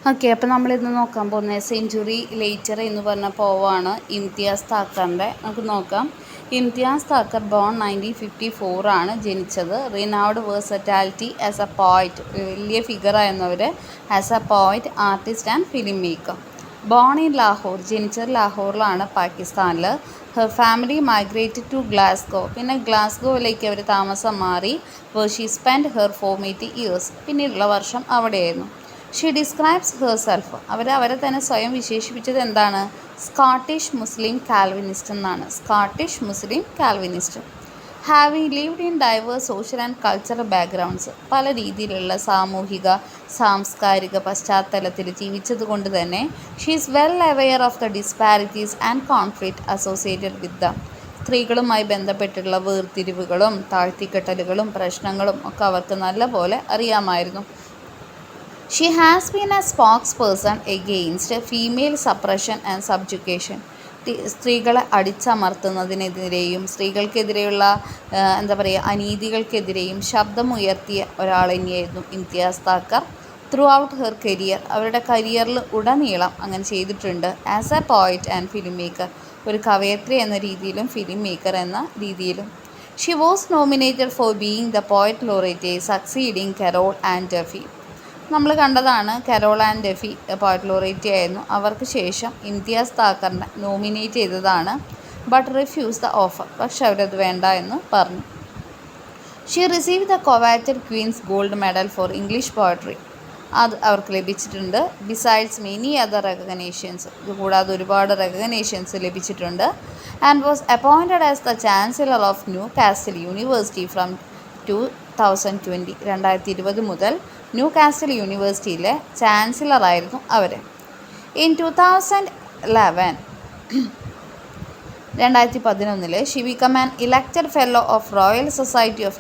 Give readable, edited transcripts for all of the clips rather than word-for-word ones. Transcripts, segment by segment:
Okay, അപ്പോൾ നമ്മളിന്ന് നോക്കാൻ പോകുന്നത് സെഞ്ച്വറി ലേറ്റർ എന്ന് പറഞ്ഞ പോവാണ് ഇംതിയാസ് താക്കറിൻ്റെ. നമുക്ക് നോക്കാം. ഇംതിയാസ് താക്കർ ബോൺ 1954 ആണ് ജനിച്ചത്. Renowned versatility as a poet, വലിയ ഫിഗറായിരുന്നവർ, as a poet, artist and film maker. Born in Lahore, ജനിച്ചത് ലാഹോറിലാണ്, പാകിസ്ഥാനിൽ. Her family migrated to Glasgow, പിന്നെ ഗ്ലാസ്ഗോയിലേക്ക് അവർ താമസം മാറി. Where she spend her formative years, പിന്നീടുള്ള വർഷം അവിടെയായിരുന്നു. ഷീ ഡിസ്ക്രൈബ്സ് ഹെർസെൽഫ്, അവരെ തന്നെ സ്വയം വിശേഷിപ്പിച്ചത് എന്താണ്? സ്കോട്ടിഷ് മുസ്ലിം കാൽവിനിസ്റ്റ് എന്നാണ്. Scottish Muslim Calvinist. Having lived in diverse social and cultural backgrounds, പല രീതിയിലുള്ള സാമൂഹിക സാംസ്കാരിക പശ്ചാത്തലത്തിൽ ജീവിച്ചതുകൊണ്ട് തന്നെ she is well aware of the disparities and conflict associated with them. സ്ത്രീകളുമായി ബന്ധപ്പെട്ടുള്ള വേർതിരിവുകളും താഴ്ത്തിക്കെട്ടലുകളും പ്രശ്നങ്ങളും ഒക്കെ അവർക്ക് നല്ലപോലെ അറിയാമായിരുന്നു. She has been a spokesperson against female suppression and subjugation. സ്ത്രീകളെ അടിച്ചമർത്തുന്നതിനെതിരെയും സ്ത്രീകൾക്കെതിരെയുള്ള അനീതികൾക്കെതിരെയും ശബ്ദമുയർത്തിയ ഒരാൾ തന്നെയായിരുന്നു Imtiaz Dharker. Throughout her career, അവരുടെ കരിയറിൽ ഉടനീളം അങ്ങനെ ചെയ്തിട്ടുണ്ട്. As a poet and film maker, ഒരു കവയത്രി എന്ന രീതിയിലും ഫിലിം മേക്കർ എന്ന രീതിയിലും. She was nominated for being the poet laureate, succeeding Carol Ann Duffy. നമ്മൾ കണ്ടതാണ്, Carol Ann Duffy poet laureate ആയിരുന്നു. അവർക്ക് ശേഷം ഇംതിയാസ് താക്കറിനെ നോമിനേറ്റ് ചെയ്തതാണ്. ബട്ട് റിഫ്യൂസ് ദ ഓഫർ, പക്ഷെ അവരത് വേണ്ട എന്ന് പറഞ്ഞു. She receive the coveted Queen's gold medal four English poetry, അത് അവർക്ക് ലഭിച്ചിട്ടുണ്ട്. ബിസൈഡ്സ് മെനി അതർ റെക്കഗ്നേഷൻസ്, ഇതുകൂടാതെ ഒരുപാട് റെക്കഗ്നേഷൻസ് ലഭിച്ചിട്ടുണ്ട്. And was appointed as the chancellor of Newcastle University from 2020, 2020 മുതൽ ന്യൂ കാസ്റ്റൽ യൂണിവേഴ്സിറ്റിയിലെ ചാൻസലറായിരുന്നു അവർ. In 2011 she became an elected fellow of Royal Society of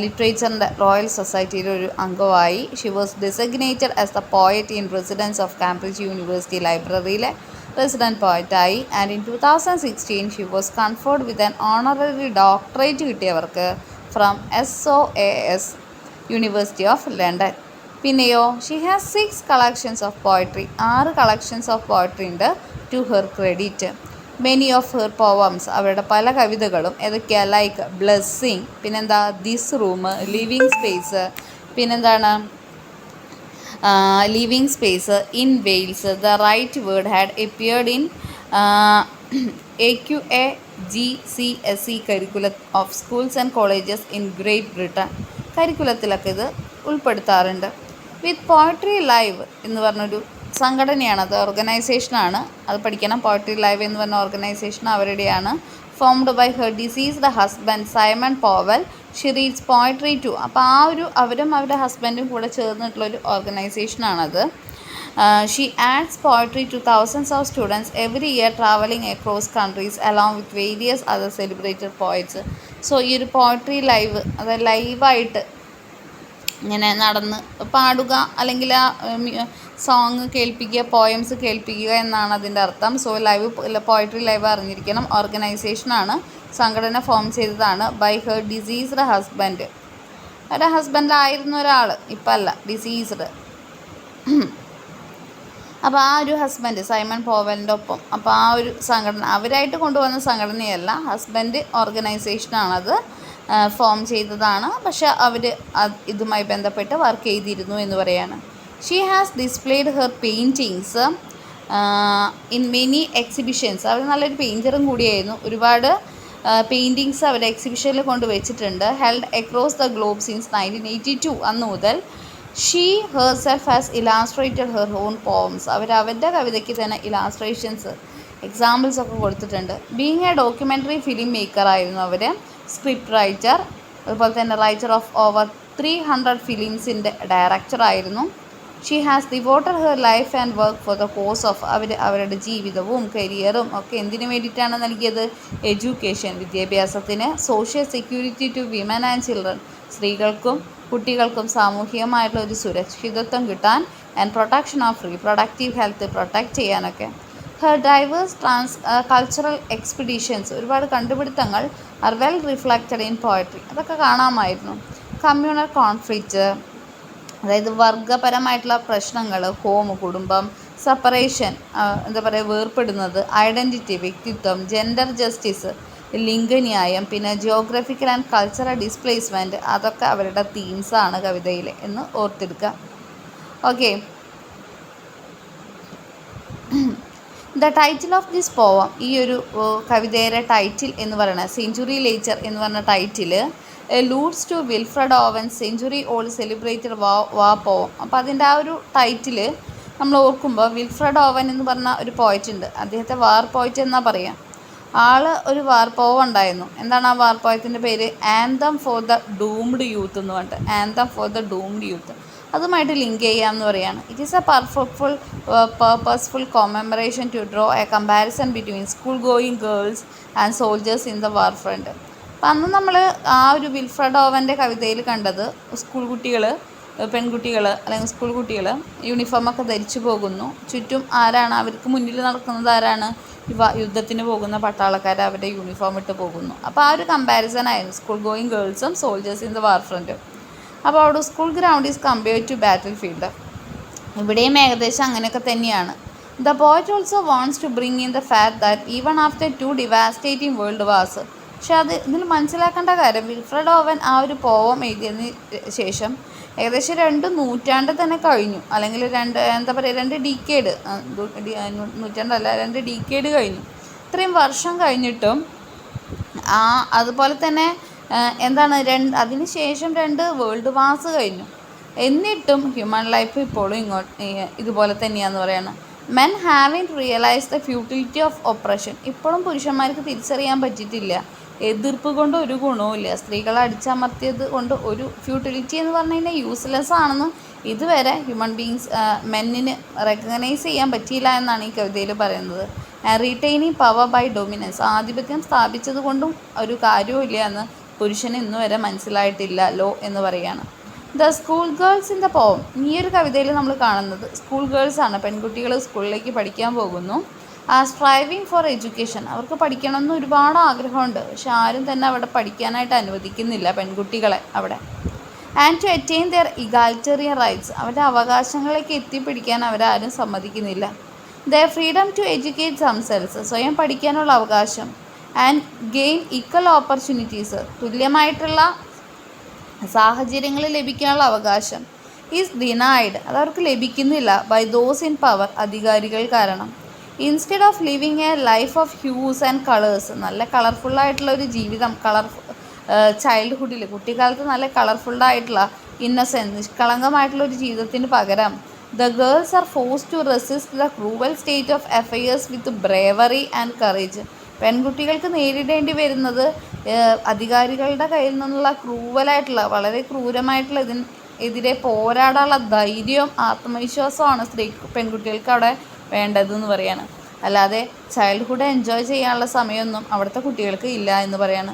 ലിറ്ററേച്ചറിൻ്റെ റോയൽ സൊസൈറ്റിയിലെ ഒരു അംഗമായി. She was designated as the poet in residence of Cambridge University ലൈബ്രറിയിലെ resident പോയറ്റായി. And in 2016 she was conferred with an honorary doctorate കിട്ടിയവർക്ക് from SOAS University of London. പിന്നെയോ she has 6 collections of poetry, 6 collections of poetry ഉണ്ട് to her credit. Many of her poems, അവരുടെ പല കവിതകളും ഏതൊക്കെയാണ്? Like blessing, പിന്നെന്താ this room, living space, പിന്നെന്താണ് living space, in Wales, the right word had appeared in AQAGCSE curriculum of schools and colleges in Great Britain. കരിക്കുലത്തിലൊക്കെ ഇത് ഉൾപ്പെടുത്താറുണ്ട്. വിത്ത് poetry live എന്ന് പറഞ്ഞൊരു സംഘടനയാണത്, ഓർഗനൈസേഷനാണ്, അത് പഠിക്കണം. പോയട്രി ലൈവ് എന്ന് പറഞ്ഞ ഓർഗനൈസേഷൻ അവരുടെയാണ്. Formed by her deceased husband Simon Powell. She reads poetry too. അപ്പോൾ അവരും അവരുടെ ഹസ്ബൻഡും കൂടെ ചേർന്നിട്ടുള്ളൊരു ഓർഗനൈസേഷനാണത്. She adds poetry to thousands of students every year travelling across countries along with various other celebrated poets. So ഈ ഒരു പോയട്രി ലൈവ്, അതായത് ലൈവായിട്ട് ഇങ്ങനെ നടന്ന് പാടുക, അല്ലെങ്കിൽ ആ സോങ് കേൾപ്പിക്കുക, പോയംസ് കേൾപ്പിക്കുക എന്നാണ് അതിൻ്റെ അർത്ഥം. സോ പോയട്രി ലൈവ് അറിഞ്ഞിരിക്കണം. ഓർഗനൈസേഷനാണ്, സംഘടന ഫോം ചെയ്തതാണ്. ബൈ ഹെർ ഡിസീസ്ഡ് ഹസ്ബൻഡ്, അവരുടെ ഹസ്ബൻഡായിരുന്ന ഒരാൾ, ഇപ്പം അല്ല, ഡിസീസ്ഡ്. അപ്പോൾ ആ ഒരു ഹസ്ബൻഡ് സൈമൺ പോവലിൻ്റെ ഒപ്പം, അപ്പോൾ ആ ഒരു സംഘടന അവരായിട്ട് കൊണ്ടുവന്ന സംഘടനയല്ല, ഹസ്ബൻഡ് ഓർഗനൈസേഷനാണത് ഫോം ചെയ്തതാണ്. പക്ഷെ അവർ ഇതുമായി ബന്ധപ്പെട്ട് വർക്ക് ചെയ്തിരുന്നു എന്ന് പറയാണ്. She has displayed her paintings in many exhibitions. അവർ നല്ലൊരു പെയിൻറ്ററും കൂടിയായിരുന്നു. ഒരുപാട് പെയിൻറ്റിങ്സ് അവർ എക്സിബിഷനിൽ കൊണ്ടുവച്ചിട്ടുണ്ട്. Held across the globe since 1982, അന്ന് മുതൽ. She herself has illustrated her own poems. അവരുടെ കവിതയ്ക്ക് തന്നെ ഇലാസ്ട്രേഷൻസ്, എക്സാമ്പിൾസ് ഒക്കെ കൊടുത്തിട്ടുണ്ട്. Being a documentary film maker ആയിരുന്നു അവർ. സ്ക്രിപ്റ്റ് റൈറ്റർ, അതുപോലെ തന്നെ റൈറ്റർ ഓഫ് ഓവർ 300 ഫിലിംസിൻ്റെ ഡയറക്ടറായിരുന്നു. She has devoted her life and work for the cos of, അവരുടെ ജീവിതവും കരിയറും ഒക്കെ എന്തിനു വേണ്ടിയിട്ടാണ് നൽകിയത്? എഡ്യൂക്കേഷൻ, വിദ്യാഭ്യാസത്തിന്. Social security to women and children, സ്ത്രീകൾക്കും കുട്ടികൾക്കും സാമൂഹികമായിട്ടുള്ള ഒരു സുരക്ഷിതത്വം കിട്ടാൻ. And protection of reproductive health, protect ചെയ്യാനൊക്കെ. ഹെർ ഡൈവേഴ്സ് കൾച്ചറൽ എക്സ്പിഡിഷൻസ്, ഒരുപാട് കണ്ടുപിടുത്തങ്ങൾ are well reflected in poetry, അതൊക്കെ കാണാമായിരുന്നു. കമ്മ്യൂണൽ കോൺഫ്ലിക്റ്റ്, അതായത് വർഗപരമായിട്ടുള്ള പ്രശ്നങ്ങൾ, ഹോം കുടുംബം, സെപ്പറേഷൻ എന്താ പറയുക വേർപ്പെടുന്നത്, ഐഡൻറ്റിറ്റി വ്യക്തിത്വം, ജെൻഡർ ജസ്റ്റിസ് ലിംഗന്യായം, പിന്നെ ജിയോഗ്രഫിക്കൽ ആൻഡ് കൾച്ചറൽ ഡിസ്പ്ലേസ്മെൻറ്റ്, അതൊക്കെ അവരുടെ തീംസാണ് കവിതയിൽ എന്ന് ഓർത്തെടുക്കുക. Okay, the title of this poem, ഈ ഒരു കവിതയുടെ ടൈറ്റിൽ എന്ന് പറയുന്നത് സെഞ്ചുറി ലേച്ചർ എന്ന് പറഞ്ഞ title alludes to Wilfred Owen century old celebrated war poem. അപ്പോൾ അതിൻ്റെ ആ ഒരു ടൈറ്റിൽ നമ്മൾ ഓർക്കുമ്പോൾ വിൽഫ്രഡ് ഓവൻ എന്ന് പറഞ്ഞ ഒരു പോയറ്റ് ഉണ്ട്, അദ്ദേഹത്തെ വാർ പോയറ്റ് എന്നാ പറയുക. ആൾ ഒരു വാർ പോവം ഉണ്ടായിരുന്നു. എന്താണ് ആ വാർ പോയത്തിൻ്റെ പേര്? Anthem for the doomed youth എന്ന് പറഞ്ഞിട്ട്, anthem for the doomed youth. അതുമായിട്ട് ലിങ്ക് ചെയ്യാമെന്ന് പറയുകയാണ്. It is a purposeful commemoration to draw a comparison between school going girls and soldiers in the war front. അപ്പം അന്ന് നമ്മൾ ആ ഒരു വിൽഫ്രഡ് ഓവൻ്റെ കവിതയിൽ കണ്ടത് സ്കൂൾ കുട്ടികൾ, പെൺകുട്ടികൾ അല്ലെങ്കിൽ സ്കൂൾ കുട്ടികൾ യൂണിഫോമൊക്കെ ധരിച്ചു പോകുന്നു. ചുറ്റും ആരാണ്? അവർക്ക് മുന്നിൽ നടക്കുന്നത് ആരാണ്? യുദ്ധത്തിന് പോകുന്ന പട്ടാളക്കാർ അവരുടെ യൂണിഫോം ഇട്ട് പോകുന്നു. അപ്പോൾ ആ ഒരു കമ്പാരിസൺ ആയിരുന്നു സ്കൂൾ ഗോയിങ് ഗേൾസും soldiers in the war front. അപ്പോൾ അവിടെ school ground is compared to battle field. ഇവിടെയും ഏകദേശം അങ്ങനെയൊക്കെ തന്നെയാണ്. The poet also wants to bring in the fact that even after 2 devastating world wars, പക്ഷെ അത് ഇതിൽ മനസ്സിലാക്കേണ്ട കാര്യം വിൽഫ്രഡ് ഓവൻ ആ ഒരു പോവം എഴുതിയതിന് ശേഷം ഏകദേശം 2 നൂറ്റാണ്ട് തന്നെ കഴിഞ്ഞു, അല്ലെങ്കിൽ 2 ഡീക്കേഡ്, നൂറ്റാണ്ടല്ല 2 ഡീക്കേഡ് കഴിഞ്ഞു. ഇത്രയും വർഷം കഴിഞ്ഞിട്ടും അതുപോലെ തന്നെ എന്താണ് അതിന് ശേഷം 2 വേൾഡ് വാർസ് കഴിഞ്ഞു. എന്നിട്ടും ഹ്യൂമൻ ലൈഫ് ഇപ്പോഴും ഇതുപോലെ തന്നെയാണെന്ന് പറയാണ്. Men ഹാവിൻ realise the futility of oppression. ഇപ്പോഴും പുരുഷന്മാർക്ക് തിരിച്ചറിയാൻ പറ്റിയിട്ടില്ല. എതിർപ്പ് കൊണ്ട് ഒരു ഗുണവുമില്ല. സ്ത്രീകളെ അടിച്ചമർത്തിയത് കൊണ്ട് ഒരു ഫ്യൂട്ടിലിറ്റി എന്ന് പറഞ്ഞു കഴിഞ്ഞാൽ യൂസ്ലെസ് ആണെന്ന് ഇതുവരെ ഹ്യൂമൻ ബീങ്സ് മെന്നിന് റെക്കഗ്നൈസ് ചെയ്യാൻ പറ്റിയില്ല എന്നാണ് ഈ കവിതയിൽ പറയുന്നത്. റീറ്റെയിനിങ് പവർ ബൈ ഡൊമിനൻസ്, ആധിപത്യം സ്ഥാപിച്ചത് കൊണ്ടും ഒരു കാര്യവും ഇല്ല എന്ന് പുരുഷന് ഇന്ന് വരെ മനസ്സിലായിട്ടില്ല ലോ എന്ന് പറയുകയാണ്. The school girls in the പോവം, ഈ ഒരു കവിതയിൽ നമ്മൾ കാണുന്നത് സ്കൂൾ ഗേൾസാണ്. പെൺകുട്ടികൾ സ്കൂളിലേക്ക് പഠിക്കാൻ പോകുന്നു. സ്ട്രൈവിങ് ഫോർ എഡ്യൂക്കേഷൻ, അവർക്ക് പഠിക്കണമെന്ന് ഒരുപാട് ആഗ്രഹമുണ്ട്, പക്ഷെ ആരും തന്നെ അവിടെ പഠിക്കാനായിട്ട് അനുവദിക്കുന്നില്ല പെൺകുട്ടികളെ അവിടെ. And to attain their egalitarian rights, അവരുടെ അവകാശങ്ങളിലേക്ക് എത്തിപ്പിടിക്കാൻ അവരാരും സമ്മതിക്കുന്നില്ല. Their freedom to educate themselves, സ്വയം പഠിക്കാനുള്ള അവകാശം. ആൻഡ് ഗെയിൻ ഈക്വൽ ഓപ്പർച്യൂണിറ്റീസ്, തുല്യമായിട്ടുള്ള സാഹചര്യങ്ങൾ ലഭിക്കാനുള്ള അവകാശം. ഈസ് ഡിനൈഡ്, അതവർക്ക് ലഭിക്കുന്നില്ല ബൈ ദോസ് ഇൻ പവർ, അധികാരികൾ കാരണം. Instead of living A life of Hughes and colours, നല്ല കളർഫുള്ളായിട്ടുള്ള ഒരു ജീവിതം, ചൈൽഡ്ഹുഡിൽ കുട്ടിക്കാലത്ത് നല്ല കളർഫുള്ളായിട്ടുള്ള ഇന്നസെൻസ്, നിഷ്കളങ്കമായിട്ടുള്ള ഒരു ജീവിതത്തിന് പകരം the girls are force to resist the cruel state of affairs with bravery and courage. പെൺകുട്ടികൾക്ക് നേരിടേണ്ടി വരുന്നത് അധികാരികളുടെ കയ്യിൽ നിന്നുള്ള ക്രൂവലായിട്ടുള്ള, വളരെ ക്രൂരമായിട്ടുള്ള ഇതിനെതിരെ പോരാടാനുള്ള ധൈര്യവും ആത്മവിശ്വാസമാണ് പെൺകുട്ടികൾക്ക് അവിടെ വേണ്ടതെന്ന് പറയാണ്. അല്ലാതെ ചൈൽഡ്ഹുഡ് എൻജോയ് ചെയ്യാനുള്ള സമയമൊന്നും അവിടുത്തെ കുട്ടികൾക്ക് ഇല്ല എന്ന് പറയാണ്.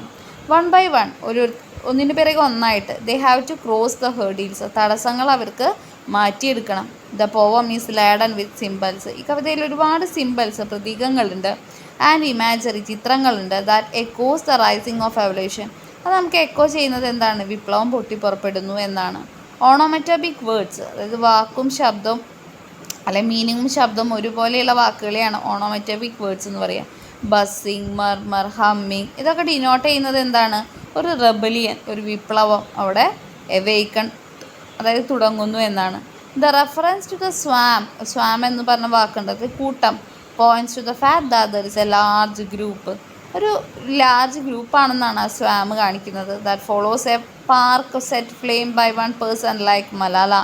1 by 1, ഒന്നിന് പിറകെ ഒന്നായിട്ട് they have to cross the hurdles, തടസ്സങ്ങൾ അവർക്ക് മാറ്റിയെടുക്കണം. The poem is laden with symbols, ഈ കവിതയിൽ ഒരുപാട് സിംബൽസ്, പ്രതീകങ്ങളുണ്ട്. ആൻഡ് ഇമാജറി, ചിത്രങ്ങളുണ്ട്. That echoes the rising of evolution, അത് നമുക്ക് എക്കോ ചെയ്യുന്നത് എന്താണ്? വിപ്ലവം പൊട്ടിപ്പുറപ്പെടുന്നു എന്നാണ്. ഓണോമറ്റോപിക് വേർഡ്സ്, അതായത് വാക്കും ശബ്ദവും അല്ലെങ്കിൽ മീനിങ്ങും ശബ്ദവും ഒരുപോലെയുള്ള വാക്കുകളെയാണ് ഓണോമറ്റോപിക് വേർഡ്സ് എന്ന് പറയുക. ബസ്സിങ്, മർമർ, ഹമ്മിങ്, ഇതൊക്കെ ഡിനോട്ട് ചെയ്യുന്നത് എന്താണ്? ഒരു റെബലിയൻ, ഒരു വിപ്ലവം അവിടെ എവേക്കൺ, അതായത് തുടങ്ങുന്നു എന്നാണ്. The reference to the swarm എന്ന് പറഞ്ഞ വാക്കുണ്ട്, അത് കൂട്ടം. Points to the fact that there is a large group, ഒരു ലാർജ് ഗ്രൂപ്പാണെന്നാണ് ആ സ്വാം കാണിക്കുന്നത്. That follows a spark set flame by 1 person like Malala.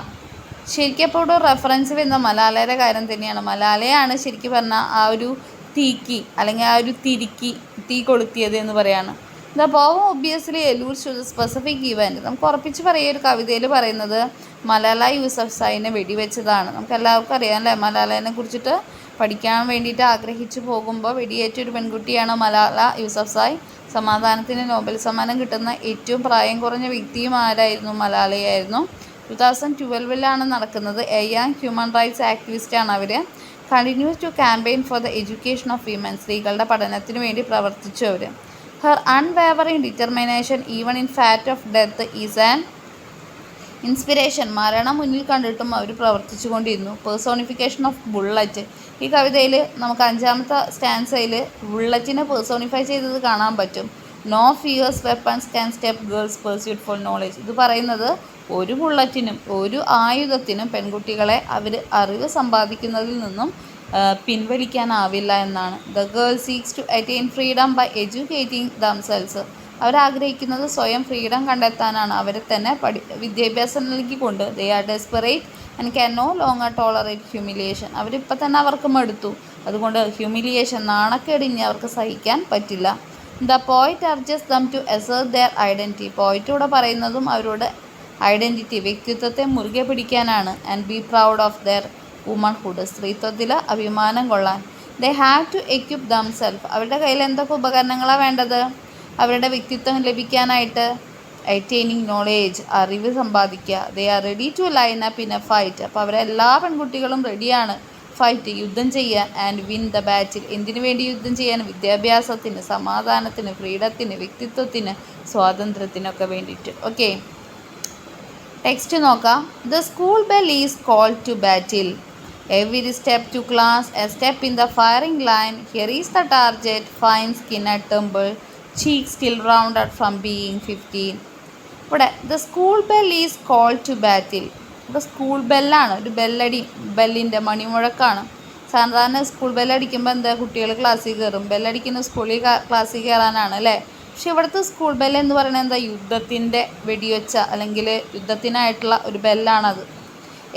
ശരിക്കും അപ്പോൾ ഇവിടെ റെഫറൻസ് വരുന്ന മലാലയുടെ കാര്യം തന്നെയാണ്. മലാലയാണ് ശരിക്കും പറഞ്ഞാൽ ആ ഒരു തീക്കി അല്ലെങ്കിൽ ആ ഒരു തീ കൊളുത്തിയത് എന്ന് പറയാണ്. The poem obviously eludes to the specific event, നമുക്ക് ഉറപ്പിച്ച് പറയുക ഒരു കവിതയിൽ പറയുന്നത് മലാല യൂസഫ്സായിനെ വെടിവെച്ചതാണ്. നമുക്ക് എല്ലാവർക്കും അറിയാം അല്ലേ, മലാലയെ കുറിച്ചിട്ട് പഠിക്കാൻ വേണ്ടിയിട്ട് ആഗ്രഹിച്ചു പോകുമ്പോൾ വെടിയേറ്റ ഒരു പെൺകുട്ടിയാണ് മലാല യൂസഫ്സായി. സമാധാനത്തിന് നോബൽ സമ്മാനം കിട്ടുന്ന ഏറ്റവും പ്രായം കുറഞ്ഞ വ്യക്തിയും ആരായിരുന്നു? മലാലയായിരുന്നു. 2012 നടക്കുന്നത്. എ യങ് ഹ്യൂമൻ റൈറ്റ്സ് ആക്ടിവിസ്റ്റാണ് അവർ. Continues to campaign for the education of women, സ്ത്രീകളുടെ പഠനത്തിന് വേണ്ടി പ്രവർത്തിച്ചു അവർ. Her unwavering determination even in face of death is an inspiration, മരണം മുന്നിൽ കണ്ടിട്ടും അവർ പ്രവർത്തിച്ചു കൊണ്ടിരുന്നു. പേഴ്സോണിഫിക്കേഷൻ ഓഫ് ബുള്ളറ്റ്, ഈ കവിതയിൽ നമുക്ക് 5ാമത്തെ സ്റ്റാൻസയിൽ ബുള്ളറ്റിനെ പേഴ്സോണിഫൈ ചെയ്തത് കാണാൻ പറ്റും. No fierce weapons can step girls pursuit for knowledge. ഇത് പറയുന്നത് ഒരു ബുള്ളറ്റിനും ഒരു ആയുധത്തിനും പെൺകുട്ടികളെ അവർ അറിവ് സമ്പാദിക്കുന്നതിൽ നിന്നും പിൻവലിക്കാനാവില്ല എന്നാണ്. The girl seeks to attain freedom by educating themselves. അവരാഗ്രഹിക്കുന്നത് സ്വയം ഫ്രീഡം കണ്ടെത്താനാണ്, അവരെ തന്നെ വിദ്യാഭ്യാസം നൽകിക്കൊണ്ട്. They are desperate and can no longer tolerate humiliation. അവരിപ്പോൾ തന്നെ അവർക്ക് മടുത്തു, അതുകൊണ്ട് ഹ്യൂമിലിയേഷൻ, നാണക്കേടിഞ്ഞ് അവർക്ക് സഹിക്കാൻ പറ്റില്ല. The poet urges them to assert their identity. Poet ഇവിടെ പറയുന്നതും അവരുടെ ഐഡൻറ്റിറ്റി, വ്യക്തിത്വത്തെ മുറുകെ പിടിക്കാനാണ്. And be proud of their womanhood, സ്ത്രീത്വത്തിൽ അഭിമാനം കൊള്ളാൻ. They have to equip themself. അവരുടെ കയ്യിൽ എന്തൊക്കെ ഉപകരണങ്ങളാണ് വേണ്ടത് അവരുടെ വ്യക്തിത്വം ലഭിക്കാനായിട്ട്? അറ്റൈനിങ് നോളേജ്, അറിവ് സമ്പാദിക്കുക. They are ready to line up in a fight. അപ്പോൾ അവരെല്ലാ പെൺകുട്ടികളും റെഡിയാണ് ഫൈറ്റ്, യുദ്ധം ചെയ്യാൻ. And win the battle. എന്തിനു വേണ്ടി യുദ്ധം ചെയ്യാൻ? വിദ്യാഭ്യാസത്തിന്, സമാധാനത്തിന്, ഫ്രീഡത്തിന്, വ്യക്തിത്വത്തിന്, സ്വാതന്ത്ര്യത്തിനൊക്കെ വേണ്ടിയിട്ട്. ഓക്കെ, ടെക്സ്റ്റ് നോക്കാം. The school bell is called to battle. Every step to class, a step in the firing line. Here is the target, fine skin at tumble, cheeks still rounded from being 15. ഇവിടെ the school bell is called to battle. ഇവിടെ സ്കൂൾ ബെല്ലാണ്, ഒരു ബെല്ലടി, ബെല്ലിൻ്റെ മണിമുഴക്കാണ്. സാധാരണ school ബെല്ലടിക്കുമ്പോൾ എന്താ, കുട്ടികൾ ക്ലാസ്സിൽ കയറും. ബെല്ലടിക്കുന്ന സ്കൂളിൽ ക്ലാസ്സിൽ കയറാനാണ് അല്ലേ. പക്ഷെ ഇവിടുത്തെ സ്കൂൾ ബെല്ല് എന്ന് പറയുന്നത് എന്താ, യുദ്ധത്തിൻ്റെ വെടിവെച്ച അല്ലെങ്കിൽ യുദ്ധത്തിനായിട്ടുള്ള ഒരു ബെല്ലാണത്.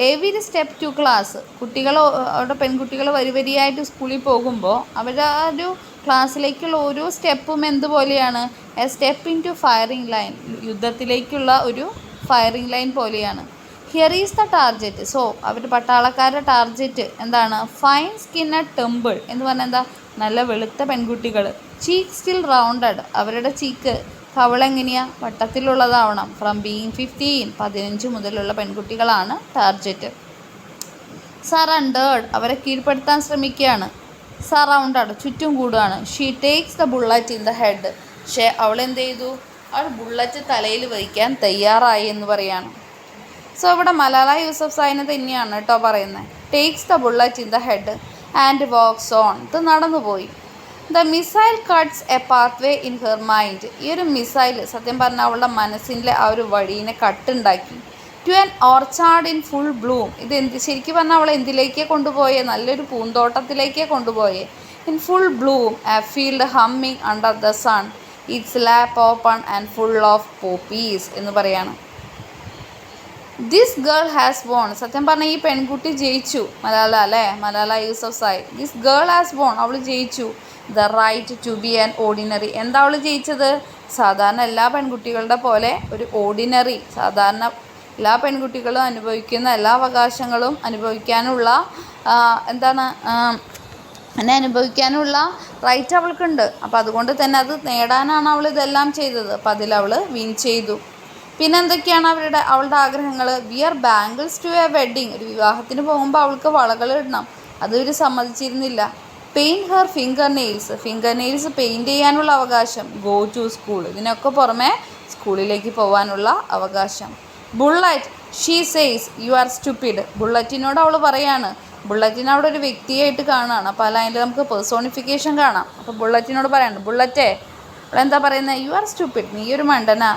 Every step to class. കുട്ടികൾ, അവിടെ പെൺകുട്ടികൾ വരിവരിയായിട്ട് സ്കൂളിൽ പോകുമ്പോൾ അവരുടെ ആ ഒരു ക്ലാസ്സിലേക്കുള്ള ഓരോ സ്റ്റെപ്പും എന്തുപോലെയാണ്? A step into firing line, യുദ്ധത്തിലേക്കുള്ള ഒരു ഫയറിംഗ് ലൈൻ പോലെയാണ്. Here is the target. So അവർ പട്ടാളക്കാരുടെ ടാർജറ്റ് എന്താണ്? ഫൈൻ സ്കിൻ അറ്റ് ടെമ്പിൾ എന്ന് പറഞ്ഞാൽ എന്താ, നല്ല വെളുത്ത പെൺകുട്ടികൾ. ചീക്ക് സ്റ്റിൽ റൗണ്ടഡ്, അവരുടെ ചീക്ക് കവളെങ്ങനെയാണ്? വട്ടത്തിലുള്ളതാവണം. ഫ്രം ബീയിങ് 15, 15 മുതലുള്ള പെൺകുട്ടികളാണ് ടാർജറ്റ്. സറണ്ടേഡ്, അവരെ കീഴ്പ്പെടുത്താൻ ശ്രമിക്കുകയാണ്. സറൗണ്ടഡ്, ചുറ്റും കൂടുകയാണ്. She takes the bullet in the head. പക്ഷേ അവൾ എന്ത് ചെയ്തു? അവൾ ബുള്ളറ്റ് തലയിൽ വഹിക്കാൻ തയ്യാറായി എന്ന് പറയാണ്. സോ ഇവിടെ മലാല യൂസഫ്സായിനെ തന്നെയാണ് കേട്ടോ പറയുന്നത്. Takes the bullet in the head and walks on. ഇത് നടന്നുപോയി. The missile cuts a pathway in her mind. ഈ ഒരു മിസൈൽ സത്യം പറഞ്ഞാൽ അവളുടെ മനസ്സിലെ ആ ഒരു വഴിയെ കട്ടുണ്ടാക്കി. To an orchard in full bloom. ഇത് ശരിക്കും പറഞ്ഞാൽ അവളെ എന്തിലേക്കേ കൊണ്ടുപോയേ? നല്ലൊരു പൂന്തോട്ടത്തിലേക്കേ കൊണ്ടുപോയേ. In full bloom, a field humming under the sun, its lap open and full of poppies എന്ന് പറയാണ്. This girl has won. സത്യം പറഞ്ഞാൽ ഈ പെൺകുട്ടി ജയിച്ചു. മലാല അല്ലേ, Malala Yousafzai. This girl has won, അവൾ ജയിച്ചു. The right to be an ordinary. എന്താ അവൾ ജയിച്ചത്? സാധാരണ എല്ലാ പെൺകുട്ടികളുടെ പോലെ ഒരു ഓർഡിനറി, സാധാരണ എല്ലാ പെൺകുട്ടികളും അനുഭവിക്കുന്ന എല്ലാ അവകാശങ്ങളും അനുഭവിക്കാനുള്ള അനുഭവിക്കാനുള്ള റൈറ്റ് അവൾക്കുണ്ട്. അപ്പോൾ അതുകൊണ്ട് തന്നെ അത് നേടാനാണ് അവൾ ഇതെല്ലാം ചെയ്തത്. അപ്പോൾ അതിലവൾ വിൻ ചെയ്തു. പിന്നെ എന്തൊക്കെയാണ് അവളുടെ ആഗ്രഹങ്ങൾ? Wear bangles to a wedding. ഒരു വിവാഹത്തിന് പോകുമ്പോൾ അവൾക്ക് വളകൾ ഇടണം. അത് ഇവർ സമ്മതിച്ചിരുന്നില്ല. Paint her finger nails paint ചെയ്യാനുള്ള അവകാശം. ഗോ ടു സ്കൂൾ, ഇതിനൊക്കെ പുറമെ സ്കൂളിലേക്ക് പോകാനുള്ള അവകാശം. Bullet, she says you are stupid. ബുള്ളറ്റിനോട് അവൾ പറയാണ്. ബുള്ളറ്റിനെ അവിടെ ഒരു വ്യക്തിയായിട്ട് കാണുകയാണ്. അപ്പോൾ അതിൽ നമുക്ക് പേഴ്സോണിഫിക്കേഷൻ കാണാം. അപ്പോൾ ബുള്ളറ്റിനോട് പറയാണ്, ബുള്ളറ്റേ, അവളെന്താ പറയുന്നത്? യു ആർ സ്റ്റുപ്പിഡ്, നീ ഒരു മണ്ടനാ.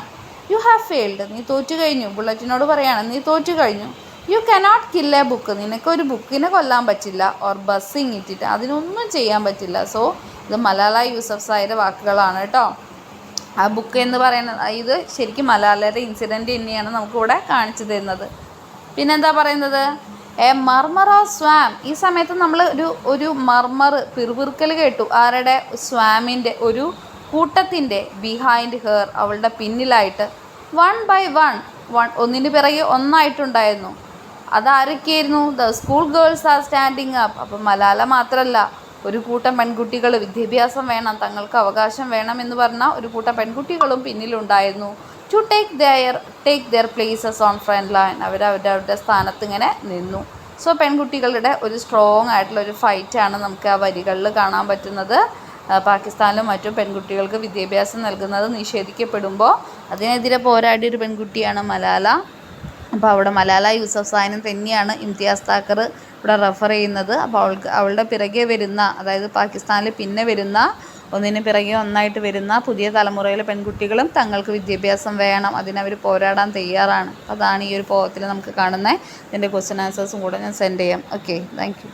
യു ഹാവ് ഫെയിൽഡ്, നീ തോറ്റു കഴിഞ്ഞു. ബുള്ളറ്റിനോട് പറയാണ്, നീ തോറ്റു കഴിഞ്ഞു. You cannot kill A book, നിനക്കൊരു ബുക്കിനെ കൊല്ലാൻ പറ്റില്ല. ഓർ ബസ്സിങ് ഇട്ടിട്ട്, അതിനൊന്നും ചെയ്യാൻ പറ്റില്ല. സോ ഇത് മലാല യൂസഫ്സായിയുടെ വാക്കുകളാണ് കേട്ടോ. ആ ബുക്ക് എന്ന് പറയുന്നത് ഇത് ശരിക്കും മലാലയുടെ ഇൻസിഡൻറ്റ് തന്നെയാണ് നമുക്കിവിടെ കാണിച്ചു തരുന്നത്. പിന്നെന്താ പറയുന്നത്? A murmur of swarm. ഈ സമയത്ത് നമ്മൾ ഒരു മർമർ, പിറുപിറുക്കൽ കേട്ടു. ആരുടെ? സ്വാമിൻ്റെ, ഒരു കൂട്ടത്തിൻ്റെ. ബിഹൈൻഡ് ഹെർ, അവളുടെ പിന്നിലായിട്ട്. വൺ ബൈ വൺ, ഒന്നിന് പിറകെ ഒന്നായിട്ടുണ്ടായിരുന്നു. അതാരൊക്കെയായിരുന്നു? The school girls are standing up. അപ്പം മലാല മാത്രമല്ല, ഒരു കൂട്ടം പെൺകുട്ടികൾ, വിദ്യാഭ്യാസം വേണം, തങ്ങൾക്ക് അവകാശം വേണം എന്ന് പറഞ്ഞാൽ ഒരു കൂട്ടം പെൺകുട്ടികളും പിന്നിലുണ്ടായിരുന്നു. To take their places on front line. അവരവരുടെ സ്ഥാനത്ത് ഇങ്ങനെ നിന്നു. സോ പെൺകുട്ടികളുടെ ഒരു സ്ട്രോങ് ആയിട്ടുള്ള ഒരു ഫൈറ്റാണ് നമുക്ക് ആ വരികളിൽ കാണാൻ പറ്റുന്നത്. പാകിസ്ഥാനിലും മറ്റും പെൺകുട്ടികൾക്ക് വിദ്യാഭ്യാസം നൽകുന്നത് നിഷേധിക്കപ്പെടുമ്പോൾ അതിനെതിരെ പോരാടിയൊരു പെൺകുട്ടിയാണ് മലാല. അപ്പോൾ അവിടെ മലാല യൂസഫ്സായിനെ തന്നെയാണ് ഇംതിയാസ് താക്കർ ഇവിടെ റെഫർ ചെയ്യുന്നത്. അപ്പോൾ അവളുടെ പിറകെ വരുന്ന, അതായത് പാകിസ്ഥാനിൽ പിന്നെ വരുന്ന, ഒന്നിന് പിറകെ ഒന്നായിട്ട് വരുന്ന പുതിയ തലമുറയിലെ പെൺകുട്ടികളും തങ്ങൾക്ക് വിദ്യാഭ്യാസം വേണം, അതിനവർ പോരാടാൻ തയ്യാറാണ്. അതാണ് ഈ ഒരു പോയത്തിൽ നമുക്ക് കാണുന്നത്. ഇതിൻ്റെ ക്വസ്റ്റ്യൻ ആൻസേഴ്സും കൂടെ ഞാൻ സെൻഡ് ചെയ്യാം. Okay, thank you.